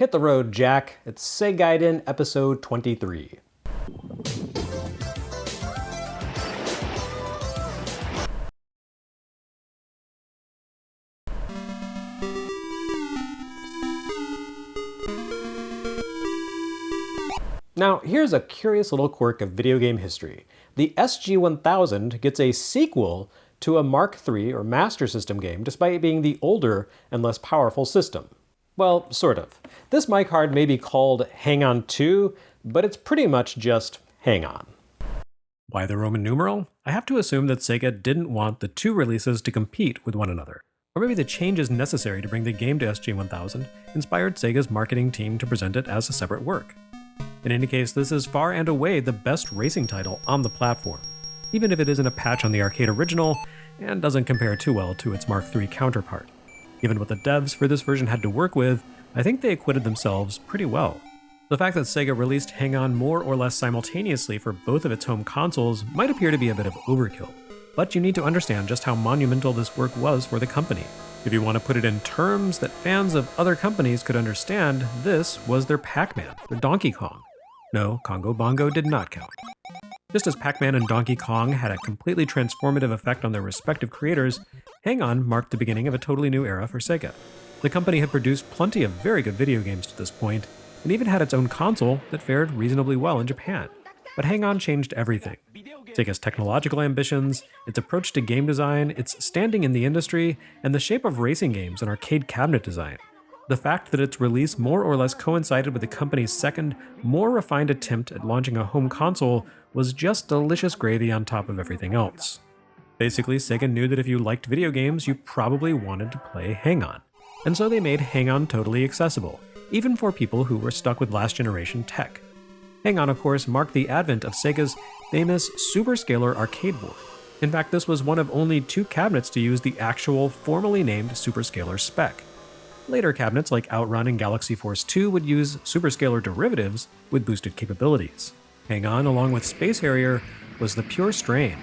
Hit the road, Jack. It's Segaiden episode 23. Now, here's a curious little quirk of video game history. The SG-1000 gets a sequel to a Mark III or Master System game despite being the older and less powerful system. Well, sort of. This mic card may be called Hang On 2, but it's pretty much just Hang On. Why the Roman numeral? I have to assume that Sega didn't want the two releases to compete with one another. Or maybe the changes necessary to bring the game to SG-1000 inspired Sega's marketing team to present it as a separate work. In any case, this is far and away the best racing title on the platform, even if it isn't a patch on the arcade original and doesn't compare too well to its Mark III counterpart. Given what the devs for this version had to work with, I think they acquitted themselves pretty well. The fact that Sega released Hang On more or less simultaneously for both of its home consoles might appear to be a bit of overkill, but you need to understand just how monumental this work was for the company. If you want to put it in terms that fans of other companies could understand, this was their PAC-MAN, their Donkey Kong. No, Congo Bongo did not count. Just as Pac-Man and Donkey Kong had a completely transformative effect on their respective creators, Hang On marked the beginning of a totally new era for Sega. The company had produced plenty of very good video games to this point, and even had its own console that fared reasonably well in Japan. But Hang On changed everything. Sega's technological ambitions, its approach to game design, its standing in the industry, and the shape of racing games and arcade cabinet design. The fact that its release more or less coincided with the company's second, more refined attempt at launching a home console was just delicious gravy on top of everything else. Basically, Sega knew that if you liked video games, you probably wanted to play Hang On. And so they made Hang On totally accessible, even for people who were stuck with last generation tech. Hang On, of course, marked the advent of Sega's famous Superscaler arcade board. In fact, this was one of only two cabinets to use the actual, formally named Superscaler spec. Later cabinets like Outrun and Galaxy Force 2 would use Superscaler derivatives with boosted capabilities. Hang On, along with Space Harrier, was the pure strain.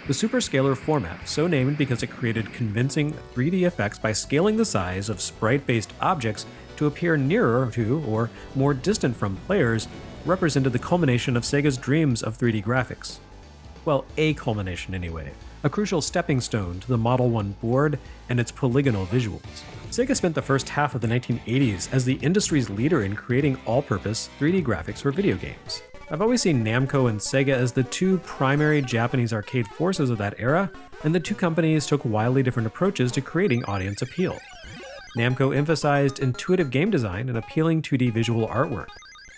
The Superscaler format, so named because it created convincing 3D effects by scaling the size of sprite-based objects to appear nearer to or more distant from players, represented the culmination of Sega's dreams of 3D graphics. Well, a culmination anyway. A crucial stepping stone to the Model 1 board and its polygonal visuals. Sega spent the first half of the 1980s as the industry's leader in creating all-purpose 3D graphics for video games. I've always seen Namco and Sega as the two primary Japanese arcade forces of that era, and the two companies took wildly different approaches to creating audience appeal. Namco emphasized intuitive game design and appealing 2D visual artwork,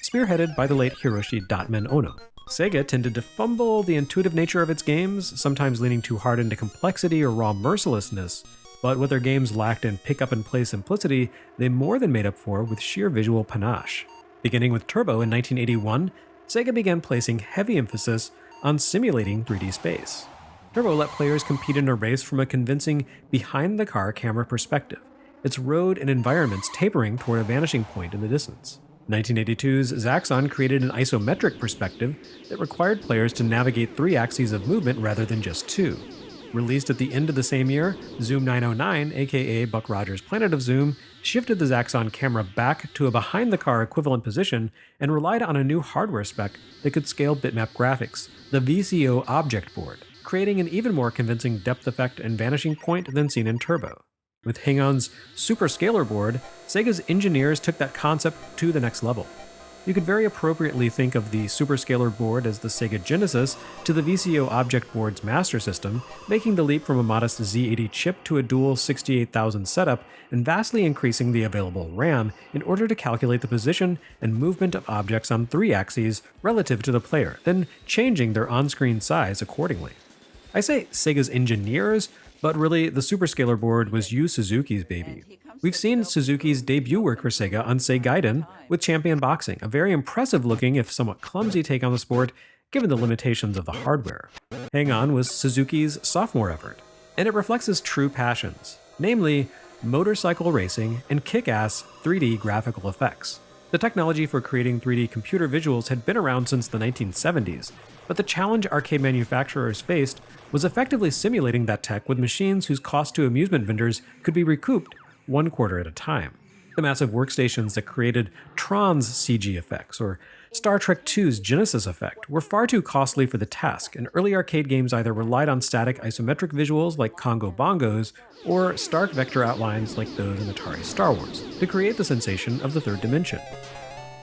spearheaded by the late Hiroshi Dotman Ono. Sega tended to fumble the intuitive nature of its games, sometimes leaning too hard into complexity or raw mercilessness, but what their games lacked in pick-up-and-play simplicity, they more than made up for with sheer visual panache. Beginning with Turbo in 1981, Sega began placing heavy emphasis on simulating 3D space. Turbo let players compete in a race from a convincing behind-the-car camera perspective, its road and environments tapering toward a vanishing point in the distance. 1982's ZAXXON created an isometric perspective that required players to navigate 3 axes of movement rather than just 2. Released at the end of the same year, Zoom 909, aka Buck Rogers' Planet of Zoom, shifted the ZAXXON camera back to a behind-the-car equivalent position and relied on a new hardware spec that could scale bitmap graphics, the VCO object board, creating an even more convincing depth effect and vanishing point than seen in Turbo. With Hang On's Superscaler board, Sega's engineers took that concept to the next level. You could very appropriately think of the Superscaler board as the Sega Genesis to the VCO object board's Master System, making the leap from a modest Z80 chip to a dual 68,000 setup and vastly increasing the available RAM in order to calculate the position and movement of objects on 3 axes relative to the player, then changing their on-screen size accordingly. I say Sega's engineers, but really the Superscaler board was Yu Suzuki's baby. We've seen Suzuki's debut work for Sega on Segaiden with Champion Boxing, a very impressive looking if somewhat clumsy take on the sport given the limitations of the hardware. Hang On was Suzuki's sophomore effort, and it reflects his true passions, namely motorcycle racing and kick-ass 3D graphical effects. The technology for creating 3D computer visuals had been around since the 1970s, but the challenge arcade manufacturers faced was effectively simulating that tech with machines whose cost to amusement vendors could be recouped 1 quarter at a time. The massive workstations that created Tron's CG effects or Star Trek II's Genesis effect were far too costly for the task, and early arcade games either relied on static isometric visuals like Congo Bongos or stark vector outlines like those in Atari's Star Wars to create the sensation of the third dimension.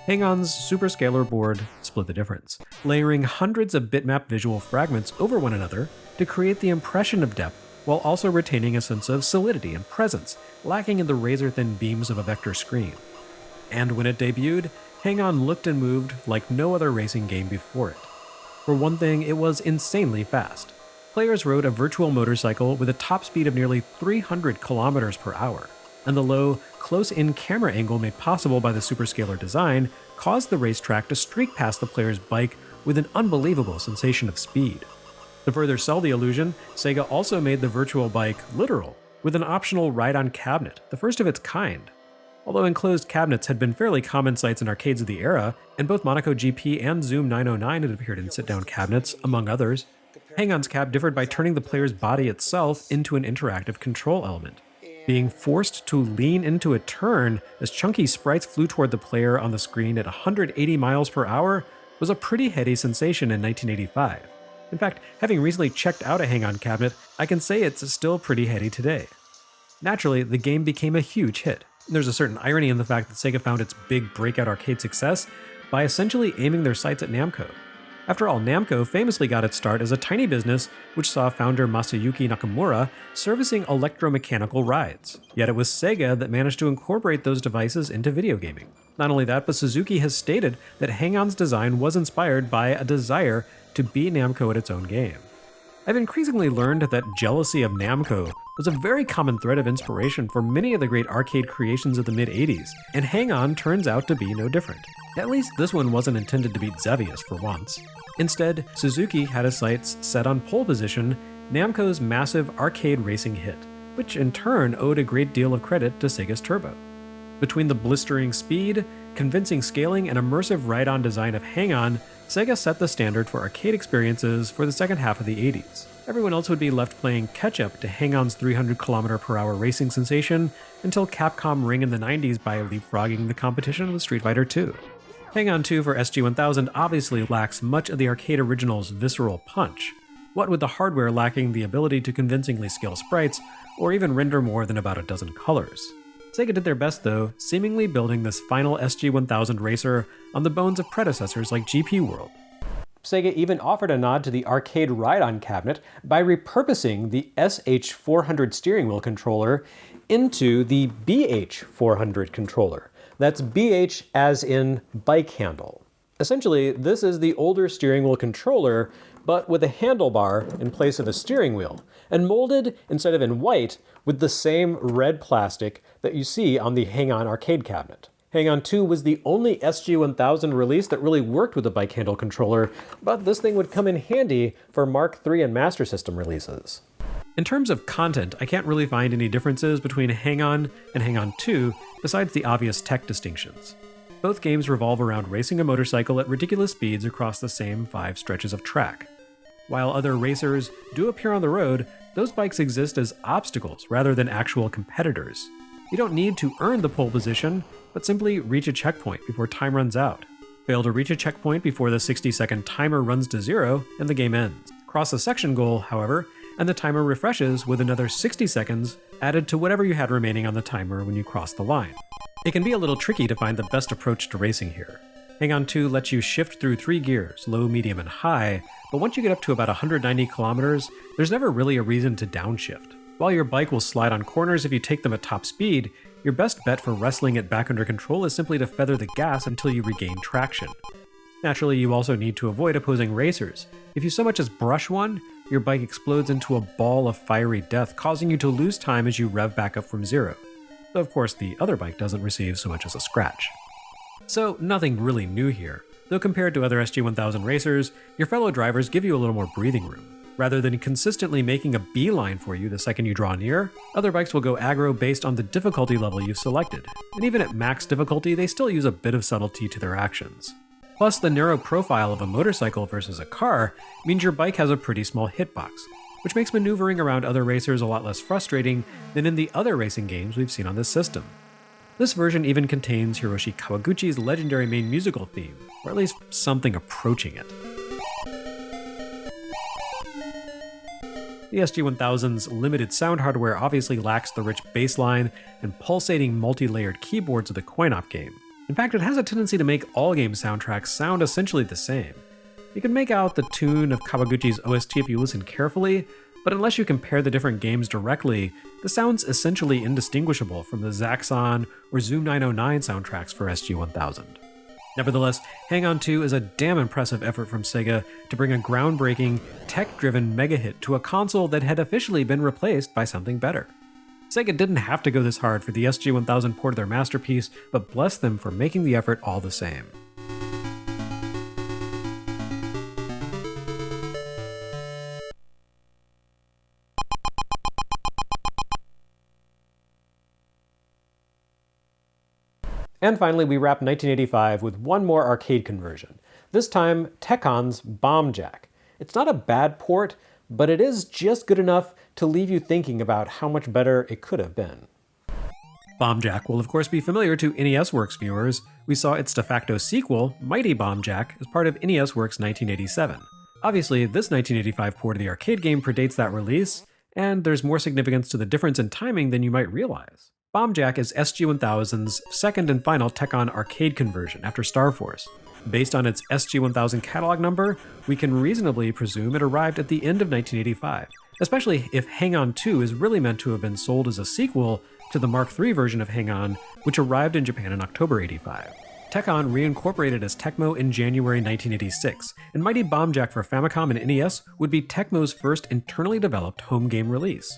Hang-On's superscalar board split the difference, layering hundreds of bitmap visual fragments over one another to create the impression of depth while also retaining a sense of solidity and presence, lacking in the razor-thin beams of a vector screen. And when it debuted, Hang-On looked and moved like no other racing game before it. For one thing, it was insanely fast. Players rode a virtual motorcycle with a top speed of nearly 300 kilometers per hour, and the low, close-in camera angle made possible by the superscalar design caused the racetrack to streak past the player's bike with an unbelievable sensation of speed. To further sell the illusion, Sega also made the virtual bike literal, with an optional ride-on cabinet, the first of its kind. Although enclosed cabinets had been fairly common sights in arcades of the era, and both Monaco GP and Zoom 909 had appeared in sit-down cabinets, among others, Hang-On's cab differed by turning the player's body itself into an interactive control element. Being forced to lean into a turn as chunky sprites flew toward the player on the screen at 180 miles per hour was a pretty heady sensation in 1985. In fact, having recently checked out a Hang-On cabinet, I can say it's still pretty heady today. Naturally, the game became a huge hit. There's a certain irony in the fact that Sega found its big breakout arcade success by essentially aiming their sights at Namco. After all, Namco famously got its start as a tiny business which saw founder Masayuki Nakamura servicing electromechanical rides. Yet it was Sega that managed to incorporate those devices into video gaming. Not only that, but Suzuki has stated that Hang-On's design was inspired by a desire to beat Namco at its own game. I've increasingly learned that jealousy of Namco was a very common thread of inspiration for many of the great arcade creations of the mid-80s, and Hang-On turns out to be no different. At least this one wasn't intended to beat XEVIOUS for once. Instead, Suzuki had his sights set on pole position, Namco's massive arcade racing hit, which in turn owed a great deal of credit to Sega's Turbo. Between the blistering speed, convincing scaling, and immersive ride-on design of Hang-On, Sega set the standard for arcade experiences for the second half of the 80s. Everyone else would be left playing catch-up to Hang-On's 300 km/h racing sensation until Capcom Ring in the 90s by leapfrogging the competition with Street Fighter II. Hang-On 2 for SG-1000 obviously lacks much of the arcade original's visceral punch, what with the hardware lacking the ability to convincingly scale sprites or even render more than about a dozen colors. Sega did their best though, seemingly building this final SG-1000 racer on the bones of predecessors like GP World. Sega even offered a nod to the arcade ride-on cabinet by repurposing the SH400 steering wheel controller into the BH400 controller. That's BH as in bike handle. Essentially, this is the older steering wheel controller, but with a handlebar in place of a steering wheel, and molded, instead of in white, with the same red plastic that you see on the Hang-On arcade cabinet. Hang-On 2 was the only SG-1000 release that really worked with a bike handle controller, but this thing would come in handy for Mark III and Master System releases. In terms of content, I can't really find any differences between Hang-On and Hang-On 2, besides the obvious tech distinctions. Both games revolve around racing a motorcycle at ridiculous speeds across the same 5 stretches of track. While other racers do appear on the road, those bikes exist as obstacles rather than actual competitors. You don't need to earn the pole position, but simply reach a checkpoint before time runs out. Fail to reach a checkpoint before the 60-second timer runs to 0 and the game ends. Cross a section goal, however, and the timer refreshes with another 60 seconds added to whatever you had remaining on the timer when you cross the line. It can be a little tricky to find the best approach to racing here. Hang-On 2 lets you shift through 3 gears, low, medium, and high, but once you get up to about 190 kilometers, there's never really a reason to downshift. While your bike will slide on corners if you take them at top speed, your best bet for wrestling it back under control is simply to feather the gas until you regain traction. Naturally, you also need to avoid opposing racers. If you so much as brush one, your bike explodes into a ball of fiery death, causing you to lose time as you rev back up from 0. Though of course the other bike doesn't receive so much as a scratch. So nothing really new here, though compared to other SG-1000 racers, your fellow drivers give you a little more breathing room. Rather than consistently making a beeline for you the second you draw near, other bikes will go aggro based on the difficulty level you've selected, and even at max difficulty they still use a bit of subtlety to their actions. Plus, the narrow profile of a motorcycle versus a car means your bike has a pretty small hitbox, which makes maneuvering around other racers a lot less frustrating than in the other racing games we've seen on this system. This version even contains Hiroshi Kawaguchi's legendary main musical theme, or at least something approaching it. The SG-1000's limited sound hardware obviously lacks the rich bass line and pulsating multi-layered keyboards of the coin-op game. In fact, it has a tendency to make all game soundtracks sound essentially the same. You can make out the tune of Kawaguchi's OST if you listen carefully, but unless you compare the different games directly, the sound's essentially indistinguishable from the ZAXXON or Zoom 909 soundtracks for SG-1000. Nevertheless, Hang On 2 is a damn impressive effort from Sega to bring a groundbreaking, tech-driven mega-hit to a console that had officially been replaced by something better. Sega didn't have to go this hard for the SG-1000 port of their masterpiece, but bless them for making the effort all the same. And finally, we wrap 1985 with one more arcade conversion, this time Tekkon's Bomb Jack. It's not a bad port, but it is just good enough to leave you thinking about how much better it could have been. Bomb Jack will of course be familiar to NES Works viewers. We saw its de facto sequel, Mighty Bomb Jack, as part of NES Works 1987. Obviously, this 1985 port of the arcade game predates that release, and there's more significance to the difference in timing than you might realize. Bomb Jack is SG-1000's second and final Tekkon arcade conversion after Star Force. Based on its SG-1000 catalog number, we can reasonably presume it arrived at the end of 1985, especially if Hang On 2 is really meant to have been sold as a sequel to the Mark III version of Hang On, which arrived in Japan in October 85. Tekkon reincorporated as Tecmo in January 1986, and Mighty Bomb Jack for Famicom and NES would be Tecmo's first internally developed home game release.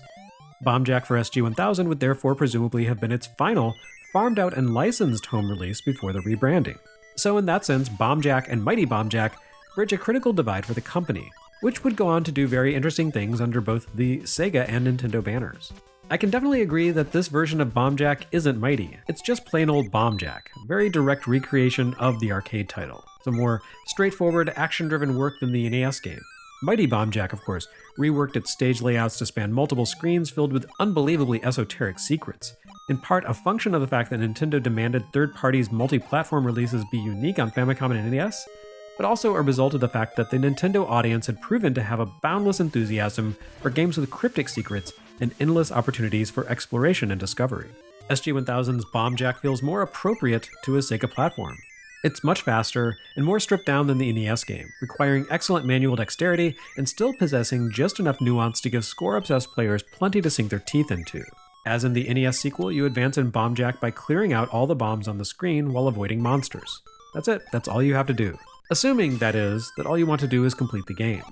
Bomb Jack for SG-1000 would therefore presumably have been its final, farmed out and licensed home release before the rebranding. So in that sense, Bomb Jack and Mighty Bomb Jack bridge a critical divide for the company, which would go on to do very interesting things under both the Sega and Nintendo banners. I can definitely agree that this version of Bomb Jack isn't mighty, it's just plain old Bomb Jack, a very direct recreation of the arcade title. It's a more straightforward, action-driven work than the NES game. Mighty Bomb Jack, of course, reworked its stage layouts to span multiple screens filled with unbelievably esoteric secrets, in part a function of the fact that Nintendo demanded third parties' multi-platform releases be unique on Famicom and NES, but also a result of the fact that the Nintendo audience had proven to have a boundless enthusiasm for games with cryptic secrets and endless opportunities for exploration and discovery. SG-1000's Bomb Jack feels more appropriate to a Sega platform. It's much faster and more stripped down than the NES game, requiring excellent manual dexterity and still possessing just enough nuance to give score-obsessed players plenty to sink their teeth into. As in the NES sequel, you advance in Bomb Jack by clearing out all the bombs on the screen while avoiding monsters. That's it, that's all you have to do. Assuming, that is, that all you want to do is complete the game.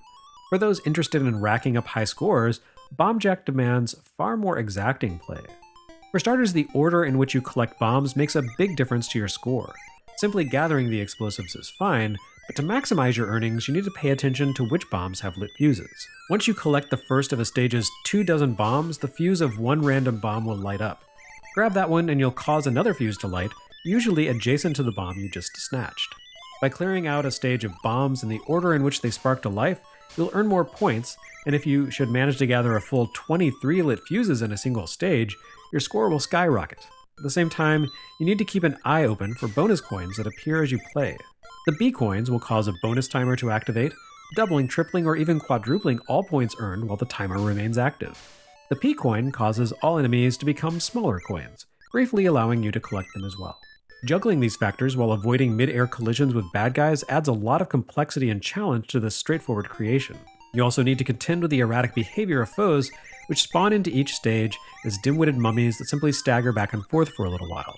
For those interested in racking up high scores, Bomb Jack demands far more exacting play. For starters, the order in which you collect bombs makes a big difference to your score. Simply gathering the explosives is fine, but to maximize your earnings, you need to pay attention to which bombs have lit fuses. Once you collect the first of a stage's 24 bombs, the fuse of one random bomb will light up. Grab that one and you'll cause another fuse to light, usually adjacent to the bomb you just snatched. By clearing out a stage of bombs in the order in which they spark to life, you'll earn more points, and if you should manage to gather a full 23 lit fuses in a single stage, your score will skyrocket. At the same time, you need to keep an eye open for bonus coins that appear as you play. The B coins will cause a bonus timer to activate, doubling, tripling, or even quadrupling all points earned while the timer remains active. The P coin causes all enemies to become smaller coins, briefly allowing you to collect them as well. Juggling these factors while avoiding mid-air collisions with bad guys adds a lot of complexity and challenge to this straightforward creation. You also need to contend with the erratic behavior of foes, which spawn into each stage as dim-witted mummies that simply stagger back and forth for a little while.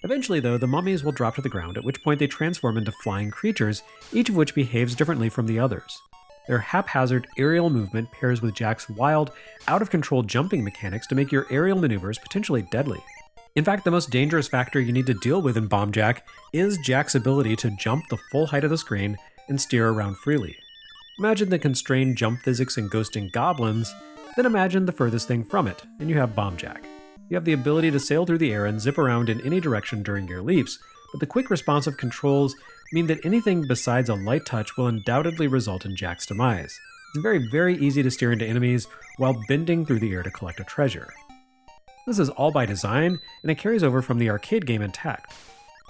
Eventually, though, the mummies will drop to the ground, at which point they transform into flying creatures, each of which behaves differently from the others. Their haphazard aerial movement pairs with Jack's wild, out-of-control jumping mechanics to make your aerial maneuvers potentially deadly. In fact, the most dangerous factor you need to deal with in Bomb Jack is Jack's ability to jump the full height of the screen and steer around freely. Imagine the constrained jump physics in ghosting goblins, then imagine the furthest thing from it, and you have Bomb Jack. You have the ability to sail through the air and zip around in any direction during your leaps, but the quick responsive controls mean that anything besides a light touch will undoubtedly result in Jack's demise. It's very easy to steer into enemies while bending through the air to collect a treasure. This is all by design, and it carries over from the arcade game intact.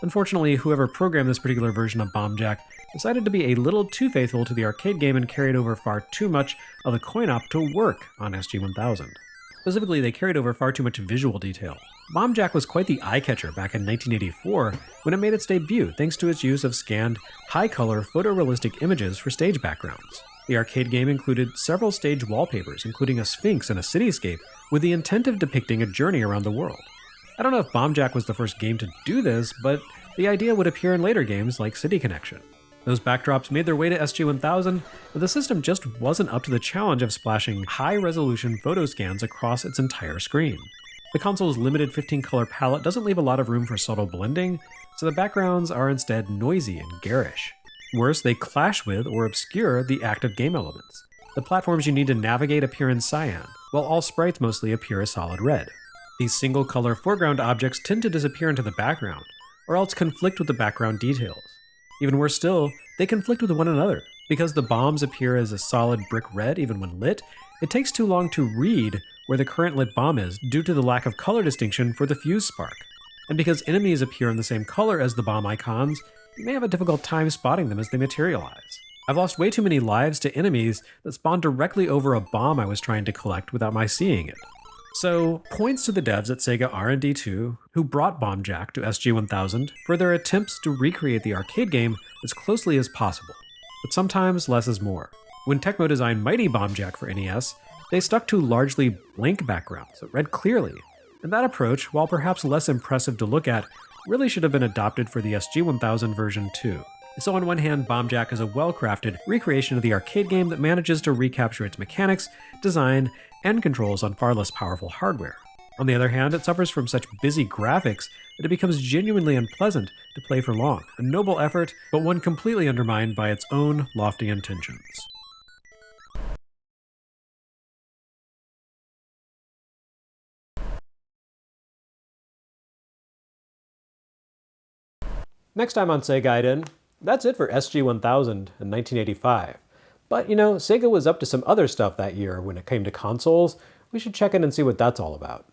Unfortunately, whoever programmed this particular version of Bomb Jack decided to be a little too faithful to the arcade game and carried over far too much of the coin-op to work on SG-1000. Specifically, they carried over far too much visual detail. Bomb Jack was quite the eye-catcher back in 1984 when it made its debut thanks to its use of scanned, high-color, photorealistic images for stage backgrounds. The arcade game included several stage wallpapers, including a sphinx and a cityscape, with the intent of depicting a journey around the world. I don't know if Bomb Jack was the first game to do this, but the idea would appear in later games like City Connection. Those backdrops made their way to SG-1000, but the system just wasn't up to the challenge of splashing high-resolution photo scans across its entire screen. The console's limited 15-color palette doesn't leave a lot of room for subtle blending, so the backgrounds are instead noisy and garish. Worse, they clash with or obscure the active game elements. The platforms you need to navigate appear in cyan, while all sprites mostly appear as solid red. These single-color foreground objects tend to disappear into the background, or else conflict with the background details. Even worse still, they conflict with one another. Because the bombs appear as a solid brick red even when lit, it takes too long to read where the current lit bomb is due to the lack of color distinction for the fuse spark. And because enemies appear in the same color as the bomb icons, you may have a difficult time spotting them as they materialize. I've lost way too many lives to enemies that spawned directly over a bomb I was trying to collect without my seeing it. So, points to the devs at Sega R&D 2 who brought Bomb Jack to SG-1000 for their attempts to recreate the arcade game as closely as possible. But sometimes less is more. When Tecmo designed Mighty Bomb Jack for NES, they stuck to largely blank backgrounds that read clearly, and that approach, while perhaps less impressive to look at, really should have been adopted for the SG-1000 version too. So on one hand, Bomb Jack is a well-crafted recreation of the arcade game that manages to recapture its mechanics, design, and controls on far less powerful hardware. On the other hand, it suffers from such busy graphics that it becomes genuinely unpleasant to play for long, a noble effort, but one completely undermined by its own lofty intentions. Next time on Segaiden, that's it for SG-1000 in 1985. But you know, Sega was up to some other stuff that year when it came to consoles. We should check in and see what that's all about.